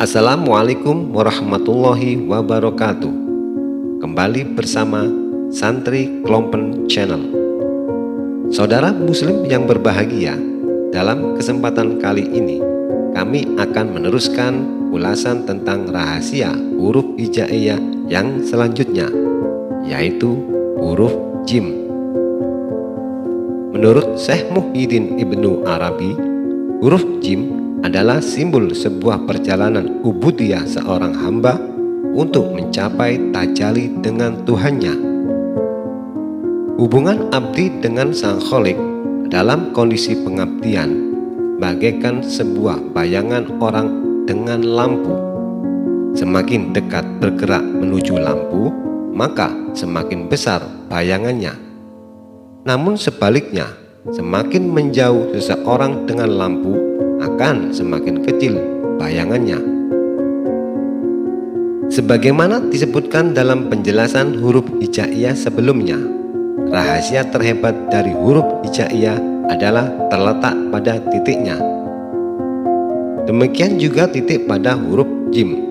Assalamualaikum warahmatullahi wabarakatuh. Kembali bersama Santri Klompen Channel. Saudara muslim yang berbahagia, dalam kesempatan kali ini kami akan meneruskan ulasan tentang rahasia huruf hijaiyah yang selanjutnya, yaitu huruf jim. Menurut Syekh Muhyiddin Ibnu Arabi, huruf jim adalah simbol sebuah perjalanan ubudiyah seorang hamba untuk mencapai tajalli dengan Tuhannya. Hubungan abdi dengan Sang Kholik dalam kondisi pengabdian bagaikan sebuah bayangan orang dengan lampu. Semakin dekat bergerak menuju lampu, maka semakin besar bayangannya. Namun sebaliknya, semakin menjauh seseorang dengan lampu, akan semakin kecil bayangannya. Sebagaimana disebutkan dalam penjelasan huruf hijaiyah sebelumnya, rahasia terhebat dari huruf hijaiyah adalah terletak pada titiknya. Demikian juga titik pada huruf jim.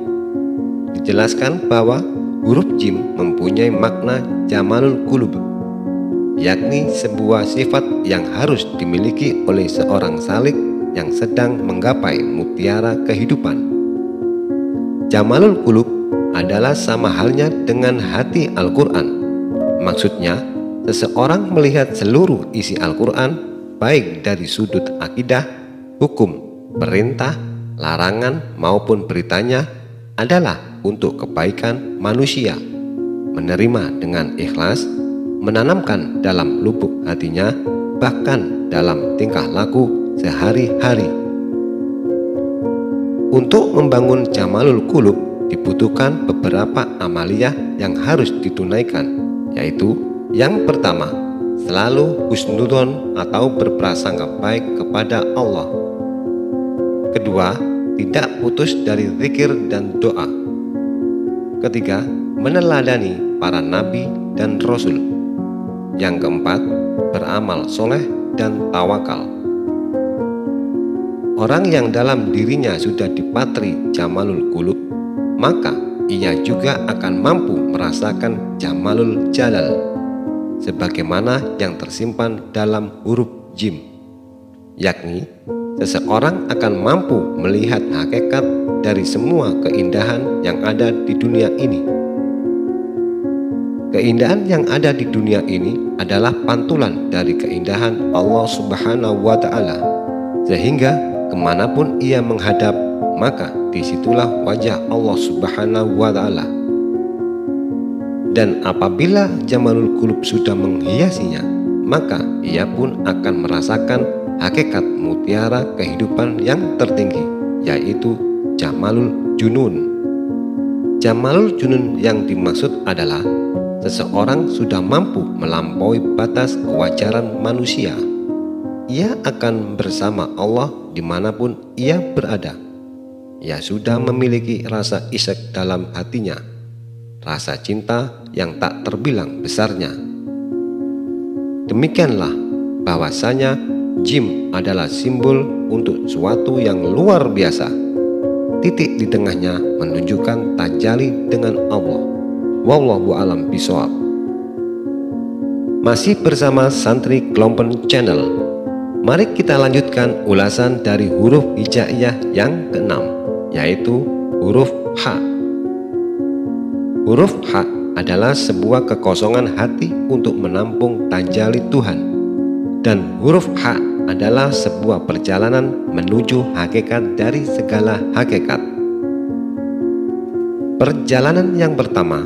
Dijelaskan bahwa huruf jim mempunyai makna jamalul qulub, yakni sebuah sifat yang harus dimiliki oleh seorang salik yang sedang menggapai mutiara kehidupan. Jamalul qulub adalah sama halnya dengan hati Al-Quran. Maksudnya, seseorang melihat seluruh isi Al-Quran, baik dari sudut akidah, hukum, perintah, larangan maupun beritanya, adalah untuk kebaikan manusia. Menerima dengan ikhlas, menanamkan dalam lubuk hatinya, bahkan dalam tingkah laku sehari-hari. Untuk membangun jamalul qulub dibutuhkan beberapa amaliyah yang harus ditunaikan, yaitu yang pertama, selalu husnudzon atau berprasangka baik kepada Allah. Kedua, tidak putus dari zikir dan doa. Ketiga, meneladani para nabi dan rasul. Yang keempat, beramal soleh dan tawakal. Orang yang dalam dirinya sudah dipatri jamalul qulub, maka ia juga akan mampu merasakan jamalul jalal, sebagaimana yang tersimpan dalam huruf jim, yakni seseorang akan mampu melihat hakikat dari semua keindahan yang ada di dunia ini. Keindahan yang ada di dunia ini adalah pantulan dari keindahan Allah Subhanahu wa Ta'ala, sehingga kemanapun ia menghadap, maka disitulah wajah Allah Subhanahu wa Ta'ala. Dan apabila jamalul qulub sudah menghiasinya, maka ia pun akan merasakan hakikat mutiara kehidupan yang tertinggi, yaitu jamalul junun. Jamalul junun yang dimaksud adalah seseorang sudah mampu melampaui batas kewajaran manusia. Ia akan bersama Allah dimanapun ia berada. Ia sudah memiliki rasa isyaq dalam hatinya, rasa cinta yang tak terbilang besarnya. Demikianlah bahwasanya jim adalah simbol untuk suatu yang luar biasa. Titik di tengahnya menunjukkan tajalli dengan Allah. Wallahu a'lam bishawab. Masih bersama Santri Klompen Channel. Mari kita lanjutkan ulasan dari huruf hijaiyah yang keenam, yaitu huruf H. Huruf H adalah sebuah kekosongan hati untuk menampung tajalli Tuhan. Dan huruf H adalah sebuah perjalanan menuju hakikat dari segala hakikat. Perjalanan yang pertama,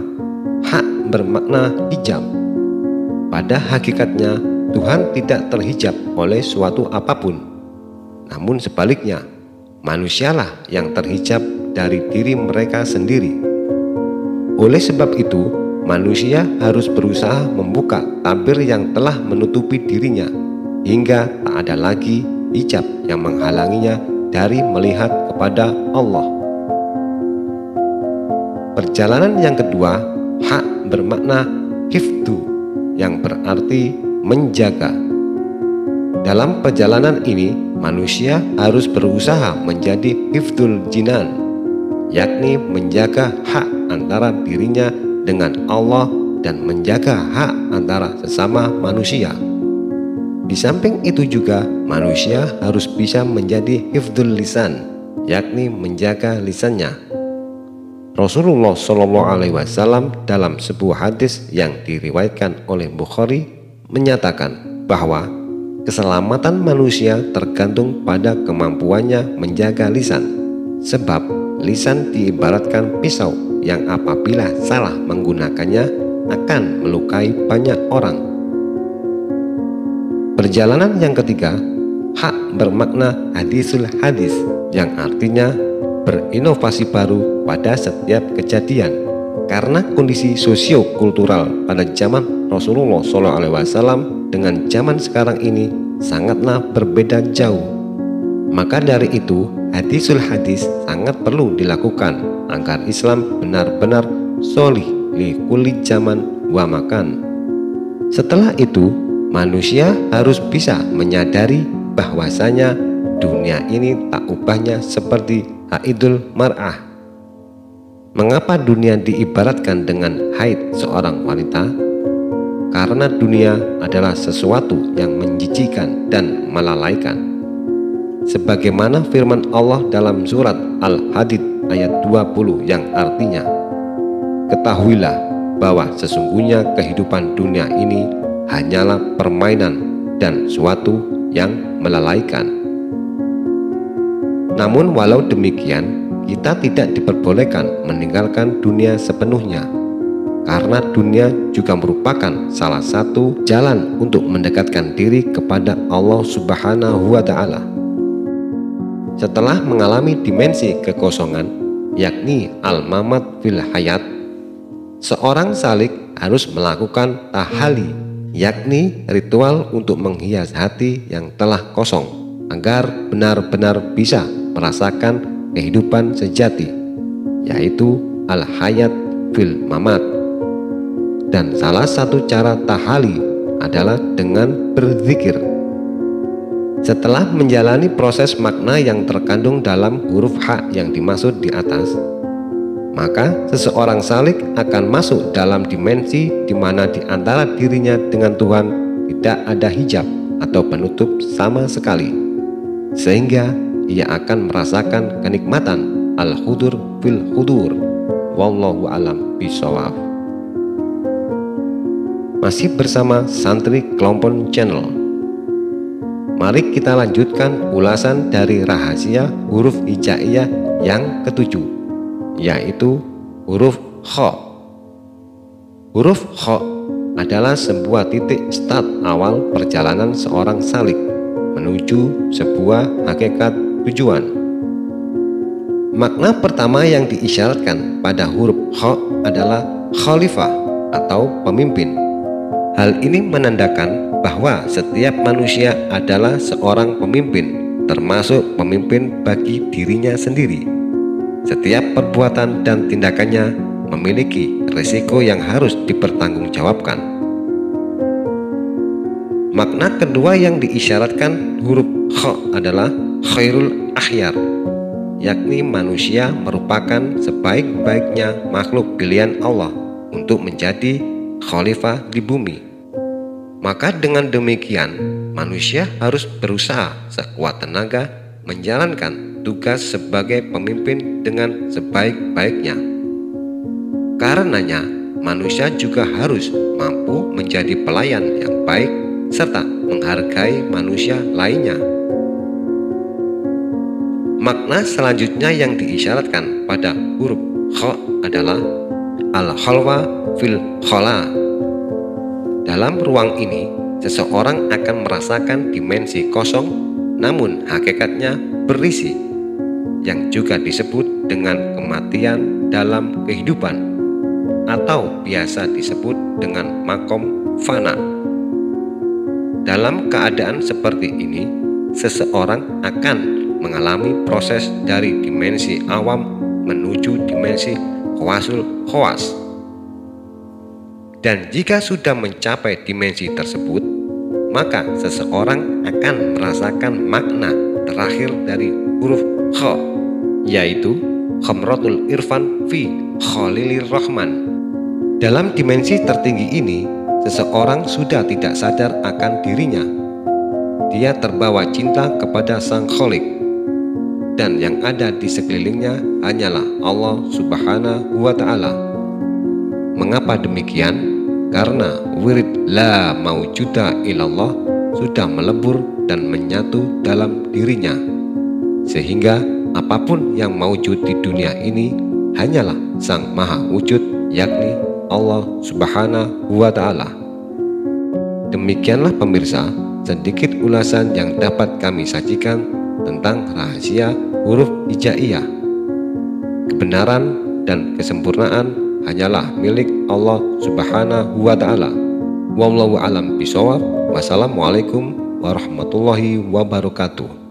H bermakna hijab. Pada hakikatnya, Tuhan tidak terhijab oleh suatu apapun. Namun sebaliknya, manusialah yang terhijab dari diri mereka sendiri. Oleh sebab itu, manusia harus berusaha membuka tabir yang telah menutupi dirinya, hingga tak ada lagi hijab yang menghalanginya dari melihat kepada Allah. Perjalanan yang kedua, H bermakna hifdu, yang berarti menjaga. Dalam perjalanan ini, manusia harus berusaha menjadi hifdzul jinan, yakni menjaga hak antara dirinya dengan Allah dan menjaga hak antara sesama manusia. Di samping itu juga manusia harus bisa menjadi hifdzul lisan, yakni menjaga lisannya. Rasulullah Shallallahu Alaihi Wasallam dalam sebuah hadis yang diriwayatkan oleh Bukhari menyatakan bahwa keselamatan manusia tergantung pada kemampuannya menjaga lisan, sebab lisan diibaratkan pisau yang apabila salah menggunakannya akan melukai banyak orang. Perjalanan yang ketiga, hak bermakna hadisul hadis, yang artinya berinovasi baru pada setiap kejadian. Karena kondisi sosio-kultural pada zaman Rasulullah SAW dengan zaman sekarang ini sangatlah berbeda jauh. Maka dari itu, hadisul hadis sangat perlu dilakukan agar Islam benar-benar solih li kulli zaman wa makan. Setelah itu, manusia harus bisa menyadari bahwasanya dunia ini tak ubahnya seperti haidul mar'ah. Mengapa dunia diibaratkan dengan haid seorang wanita? Karena dunia adalah sesuatu yang menjijikan dan melalaikan. Sebagaimana firman Allah dalam surat Al-Hadid ayat 20 yang artinya, ketahuilah bahwa sesungguhnya kehidupan dunia ini hanyalah permainan dan suatu yang melalaikan. Namun walau demikian, kita tidak diperbolehkan meninggalkan dunia sepenuhnya, karena dunia juga merupakan salah satu jalan untuk mendekatkan diri kepada Allah Subhanahu wa Ta'ala. Setelah mengalami dimensi kekosongan, yakni al-mamat fil hayat, seorang salik harus melakukan tahali, yakni ritual untuk menghias hati yang telah kosong agar benar-benar bisa merasakan kehidupan sejati, yaitu al-hayat fil mamat. Dan salah satu cara tahali adalah dengan berzikir. Setelah menjalani proses makna yang terkandung dalam huruf H yang dimaksud di atas, maka seseorang salik akan masuk dalam dimensi di mana di antara dirinya dengan Tuhan tidak ada hijab atau penutup sama sekali, sehingga ia akan merasakan kenikmatan al-hudur fil hudur. Wallahu alam bishawab. Masih bersama Santri Klompon Channel. Mari kita lanjutkan ulasan dari rahasia huruf hijaiyah yang ketujuh, yaitu huruf kha. Huruf kha adalah sebuah titik start awal perjalanan seorang salik menuju sebuah hakikat tujuan. Makna pertama yang diisyaratkan pada huruf kha adalah khalifah atau pemimpin. Hal ini menandakan bahwa setiap manusia adalah seorang pemimpin, termasuk pemimpin bagi dirinya sendiri. Setiap perbuatan dan tindakannya memiliki risiko yang harus dipertanggungjawabkan. Makna kedua yang diisyaratkan huruf kha adalah khairul akhyar, yakni manusia merupakan sebaik-baiknya makhluk pilihan Allah untuk menjadi khalifah di bumi. Maka dengan demikian, manusia harus berusaha sekuat tenaga menjalankan tugas sebagai pemimpin dengan sebaik-baiknya. Karenanya, manusia juga harus mampu menjadi pelayan yang baik serta menghargai manusia lainnya. Makna selanjutnya yang diisyaratkan pada huruf kha adalah al-khalwa fil khala. Dalam ruang ini, seseorang akan merasakan dimensi kosong, namun hakikatnya berisi, yang juga disebut dengan kematian dalam kehidupan, atau biasa disebut dengan makom fana. Dalam keadaan seperti ini, seseorang akan mengalami proses dari dimensi awam menuju dimensi khawasul khawas. Dan jika sudah mencapai dimensi tersebut, maka seseorang akan merasakan makna terakhir dari huruf kha, yaitu khamratul irfan fi Khalilir Rahman. Dalam dimensi tertinggi ini, seseorang sudah tidak sadar akan dirinya. Dia terbawa cinta kepada Sang Khalik, dan yang ada di sekelilingnya hanyalah Allah Subhanahu wa Ta'ala. Mengapa demikian? Karena wirid la maujuda ilallah sudah melebur dan menyatu dalam dirinya, sehingga apapun yang maujud di dunia ini hanyalah Sang Maha Wujud, yakni Allah Subhanahu wa Ta'ala. Demikianlah pemirsa, sedikit ulasan yang dapat kami sajikan tentang rahasia huruf hijaiyah. Kebenaran dan kesempurnaan hanyalah milik Allah Subhanahu wa Ta'ala. Wallahu a'lam bishawab. Wassalamualaikum warahmatullahi wabarakatuh.